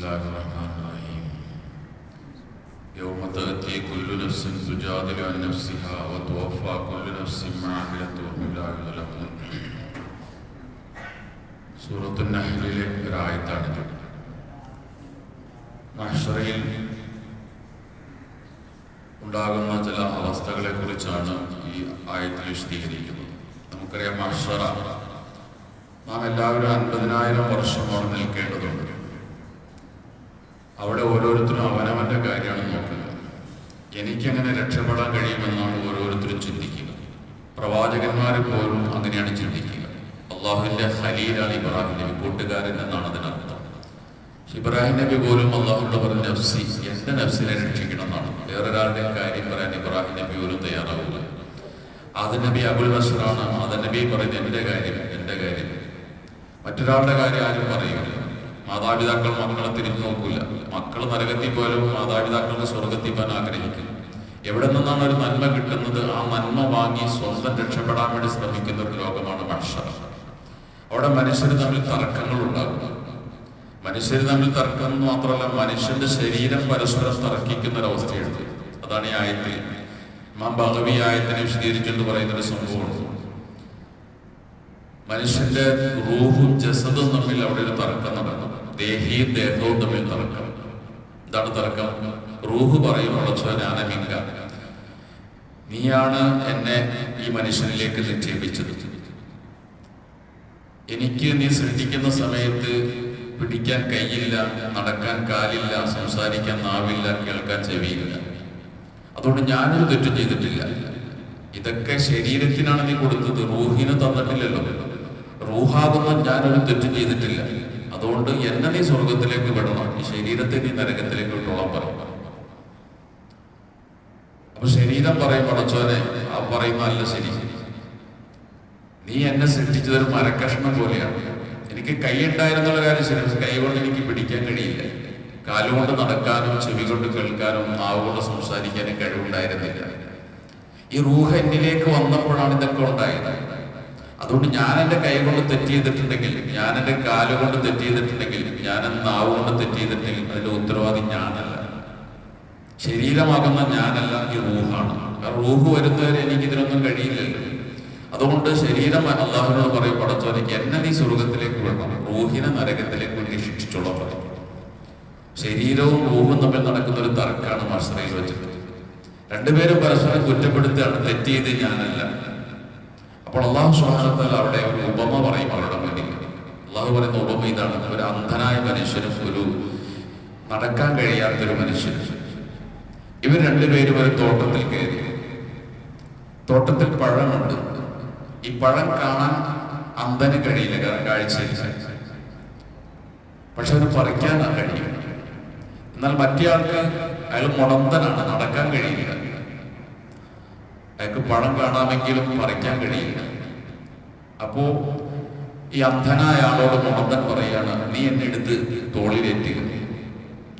الله الرحمن الرحيم يوم تأتي كل نفس تجادل عن نفسها وتوفى كل نفس ما عملت وهم لا يظلمون. സൂറത്തുൻ നഹ്ലിലെ ഒരു ആയത്താണിത്. മഹ്ശറയിൽ ഉണ്ടാകുന്ന ചില അവസ്ഥകളെ കുറിച്ചാണ് ഈ ആയത്തിൽ വിശദീകരിക്കുന്നത്. നമുക്കറിയാം, മഹ്ശറ നാം എല്ലാവരും 50,000 വർഷം അവിടെ നിൽക്കേണ്ടതുണ്ട്. അവിടെ ഓരോരുത്തരും അവനവൻ്റെ കാര്യമാണ് നോക്കുന്നത്. എനിക്കെങ്ങനെ രക്ഷപ്പെടാൻ കഴിയുമെന്നാണ് ഓരോരുത്തരും ചിന്തിക്കുക. പ്രവാചകന്മാർ പോലും അങ്ങനെയാണ് ചിന്തിക്കുക. അള്ളാഹുവിൻ്റെ ഖലീലാണ് ഇബ്രാഹിം നബി, കൂട്ടുകാരൻ എന്നാണ് അതിനർത്ഥം. ഇബ്രാഹിം നബി പോലും അള്ളാഹുവിനോട് പറഞ്ഞ നഫ്സി, എൻ്റെ നഫ്സിനെ രക്ഷിക്കണം എന്നാണ്. വേറൊരാളുടെ കാര്യം പറയാൻ ഇബ്രാഹിം നബി പോലും തയ്യാറാവില്ല. ആദം നബി അബുൽ ബഷറാണ്. ആദം നബി പറയുന്നത് എൻ്റെ കാര്യം, എൻ്റെ കാര്യം. മറ്റൊരാളുടെ കാര്യം ആരും പറയില്ല. മാതാപിതാക്കൾ മക്കളെ തിരിഞ്ഞു നോക്കൂല. മക്കൾ നരകത്തിൽ പോലും മാതാപിതാക്കളുടെ സ്വർഗത്തിൽ പോകാൻ ആഗ്രഹിക്കും. എവിടെ നിന്നാണ് ഒരു നന്മ കിട്ടുന്നത്, ആ നന്മ വാങ്ങി സ്വന്തം രക്ഷപ്പെടാൻ വേണ്ടി ശ്രമിക്കുന്ന ഒരു ലോകമാണ് മഹ്ശറ. അവിടെ മനുഷ്യർ തമ്മിൽ തർക്കങ്ങൾ ഉണ്ടാകും. മനുഷ്യർ തമ്മിൽ തർക്കം എന്ന് മാത്രമല്ല, മനുഷ്യന്റെ ശരീരം പരസ്പരം തർക്കിക്കുന്ന ഒരവസ്ഥയുണ്ട്. അതാണ് ഈ ആയത്തിൽ ഇമാം ബഗവി ആയത്തിനെ വിശദീകരിച്ചുകൊണ്ട് പറയുന്നൊരു സംഭവമുണ്ട്. മനുഷ്യന്റെ റൂഹും ജസദും തമ്മിൽ അവിടെ ഒരു തർക്കം നടക്കും. ദേഹിയും ദേഹവും തമ്മിൽ തർക്കം. എന്താണ് തർക്കം? റൂഹ് പറയും, ഞാനമിങ്ക, നീയാണ് എന്നെ ഈ മനുഷ്യനിലേക്ക് നിക്ഷേപിച്ചത്. എനിക്ക് നീ സൃഷ്ടിക്കുന്ന സമയത്ത് പിടിക്കാൻ കൈയില്ല, നടക്കാൻ കാലില്ല, സംസാരിക്കാൻ നാവില്ല, കേൾക്കാൻ ചെവിയില്ല. അതുകൊണ്ട് ഞാനൊരു തെറ്റും ചെയ്തിട്ടില്ല. ഇതൊക്കെ ശരീരത്തിനാണ് നീ കൊടുത്തത്, റൂഹിന് തന്നിട്ടില്ലല്ലോ. റൂഹാകുന്ന ഞാനൊരു തെറ്റും ചെയ്തിട്ടില്ല. അതുകൊണ്ട് എന്നെ നീ സ്വർഗത്തിലേക്ക് വിടണം, ഈ ശരീരത്തെ നീ നരകത്തിലേക്ക് വിട്ടോളാൻ പറയും. അപ്പൊ ശരീരം പറയും, പടച്ചോനെ, ആ പറയുന്നതല്ല ശരി. നീ എന്നെ സൃഷ്ടിച്ചതൊരു മരക്കഷ്ണം പോലെയാണ്. എനിക്ക് കൈ ഉണ്ടായിരുന്നുള്ള കാര്യം ശരി, കൈ കൊണ്ട് എനിക്ക് പിടിക്കാൻ കഴിയില്ല. കാലുകൊണ്ട് നടക്കാനും ചെവി കൊണ്ട് കേൾക്കാനും നാവ് കൊണ്ട് സംസാരിക്കാനും കഴിവുണ്ടായിരുന്നില്ല. ഈ റൂഹ് എന്നിലേക്ക് വന്നപ്പോഴാണ് ഇതൊക്കെ ഉണ്ടായത്. അതുകൊണ്ട് ഞാൻ എൻ്റെ കൈ കൊണ്ട് തെറ്റ് ചെയ്തിട്ടുണ്ടെങ്കിൽ, ഞാൻ എൻ്റെ കാലുകൊണ്ട് തെറ്റ് ചെയ്തിട്ടുണ്ടെങ്കിൽ, ഞാൻ നാവ് കൊണ്ട് തെറ്റ് ചെയ്തിട്ടുണ്ടെങ്കിൽ അതിന്റെ ഉത്തരവാദി ഞാനല്ല, ശരീരമാകുന്ന ഞാനല്ല, ഈ റൂഹാണ്. ആ റൂഹ് വരുന്നവരെ എനിക്കിതിനൊന്നും കഴിയില്ലല്ലോ. അതുകൊണ്ട് ശരീരം അള്ളാഹുവിനോട് പറയും, പടച്ചോനെ, എന്നെ നീ സ്വർഗത്തിലേക്ക് വിടണം, റൂഹിനെ നരകത്തിലേക്ക് വേണ്ടി ശിക്ഷിച്ചോളാൻ പറയും. ശരീരവും റൂഹും തമ്മിൽ നടക്കുന്ന ഒരു തർക്കാണ് മഹ്ശറയിൽ വെച്ചിട്ട്. രണ്ടുപേരും പരസ്പരം കുറ്റപ്പെടുത്തുകയാണ്, തെറ്റ് ചെയ്ത് ഞാനല്ല. അപ്പോൾ അള്ളാഹു സുബ്ഹാനഹു വ തആല അവിടെ ഒരു ഉപമ പറയും അവരുടെ മുന്നിൽ. അള്ളാഹു പറയുന്ന ഉപമ ഇതാണ്: ഒരു അന്ധനായ മനുഷ്യനും ഒരു നടക്കാൻ കഴിയാത്തൊരു മനുഷ്യനും. ഇവർ രണ്ടുപേരും ഒരു തോട്ടത്തിൽ കയറി. തോട്ടത്തിൽ പഴമുണ്ട്. ഈ പഴം കാണാൻ അന്ധന് കഴിയില്ല, കാരണം കാഴ്ചയില്ല. പക്ഷെ അവന് പറിക്കാൻ കഴിയും. എന്നാൽ മറ്റേ ആൾക്ക്, അയാൾ മുടന്തനാണ്, നടക്കാൻ കഴിയില്ല. അയാൾക്ക് പഴം കാണാമെങ്കിലും പറിക്കാൻ കഴിയില്ല. അപ്പോ ഈ അന്ധനായ ആളോട് മുടന്തൻ പറയാണ്, നീ എന്നെ എടുത്ത് തോളിലേറ്റുക,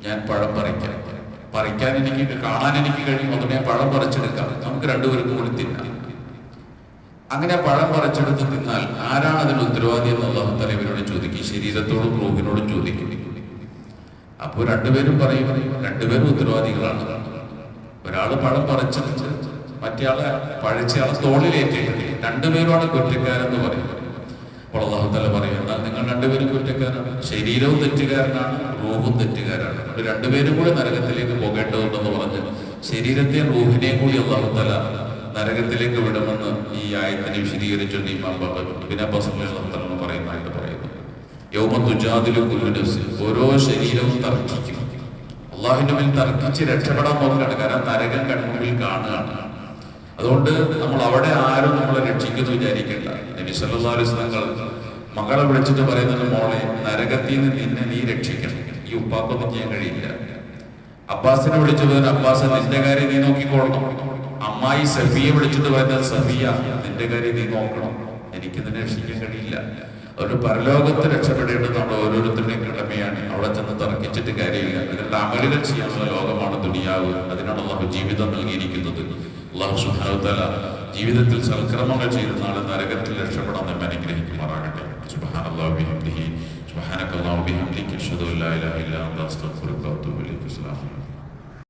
ഞാൻ പഴം പറിക്കാം. പറിക്കാൻ എനിക്ക്, കാണാൻ എനിക്ക് കഴിയും, അതുകൊണ്ട് ഞാൻ പഴം പറിച്ചെടുക്കാം, നമുക്ക് രണ്ടുപേർക്കും കൂടി തിന്നാം. അങ്ങനെ പഴം പറിച്ചെടുത്ത് തിന്നാൽ ആരാണ് അതിന് ഉത്തരവാദി എന്ന് അല്ലാഹു തആല ഇവരോട് ചോദിക്കും, ശരീരത്തോടും റൂഹിനോടും ചോദിക്കും. അപ്പോൾ രണ്ടുപേരും പറയും, രണ്ടുപേരും ഉത്തരവാദികളാണ്. ഒരാള് പഴം പറിച്ചെടുത്ത് മറ്റേയാളെ പഴിച്ചയാളെ തോളിലേറ്റി, രണ്ടുപേരുമാണ് കുറ്റക്കാരെന്ന് പറയും. അപ്പോൾ അല്ലാഹു തആല പറയും, എന്നാൽ നിങ്ങൾ രണ്ടുപേരും കുറ്റക്കാരാണ്, ശരീരവും തെറ്റുകാരനാണ്, റൂഹും തെറ്റുകാരാണ്. അതുകൊണ്ട് രണ്ടുപേരും കൂടി നരകത്തിലേക്ക് പോകേണ്ടതുണ്ടെന്ന് പറഞ്ഞ് ശരീരത്തെയും റൂഹിനെയും കൂടി അല്ലാഹു തആല നരകത്തിലേക്ക് വിടുമെന്ന് ഈ ആയത്തിനെ വിശദീകരിച്ചുകൊണ്ട് ഇമാം ഇബ്നു അബ്ബാസ് റളിയല്ലാഹു പറയുന്നതായിട്ട് പറയുന്നു. യൗമ തുജാദിലു കുല്ലു നഫ്സിൻ, ഓരോ ശരീരവും തർക്കിക്കും. അള്ളാഹുവിന്റെ മേൽ തർക്കിച്ച് രക്ഷപ്പെടാൻ നോക്കുകയാണ്. കാരണം നരകം കൺമുമ്പിൽ കാണുകയാണ്. അതുകൊണ്ട് നമ്മൾ അവിടെ ആരും നമ്മളെ രക്ഷിക്കുന്നു വിചാരിക്കേണ്ട. നബി സല്ലല്ലാഹു അലൈഹി വസല്ലം മകളെ വിളിച്ചിട്ട് പറയുന്നത്, മോളെ, നരകത്തിൽ നിന്ന് നിന്നെ നീ രക്ഷിക്കണം, ഈ ഉപ്പാക്കൊന്നും ചെയ്യാൻ കഴിയില്ല. അബ്ബാസിനെ വിളിച്ചു പറയുന്നത്, അബ്ബാസ്, നിന്റെ കാര്യം നീ നോക്കിക്കോളണം. അമ്മായി സഫിയെ വിളിച്ചിട്ട് പറയുന്നത്, സഫിയ, നിന്റെ കാര്യം നീ നോക്കണം, എനിക്ക് നിന്നെ രക്ഷിക്കാൻ കഴിയില്ല. ഒരു പരലോകത്ത് രക്ഷപ്പെടേണ്ടത് നമ്മുടെ ഓരോരുത്തരുടെയും കടമയാണ്. അവിടെ ചെന്ന് തർക്കിച്ചിട്ട് കാര്യമില്ല. അതിനുള്ള അമലുകൾ ചെയ്യാനുള്ള ലോകമാണ് ദുനിയാവ്. അതിനാണ് അല്ലാഹു ജീവിതം നൽകിയിരിക്കുന്നത്. അല്ലാഹു സുബ്ഹാനഹു വ തആല ജീവിതത്തിൽ സൽക്കർമ്മങ്ങൾ ചെയ്ത നാളെ നരകത്തിൽ രക്ഷപ്പെടാൻ നമ്മെ അനുഗ്രഹിക്കുമാറാകട്ടെ. സുബ്ഹാനല്ലാഹി വബിഹംദിഹി. സുബ്ഹാനക അല്ലാഹു ബിഹംദിക അഷ്ഹദു അൻ ലാ ഇലാഹ ഇല്ല അൻത അസ്തഗ്ഫിറുക വ അത്തൂബു ഇലൈക്.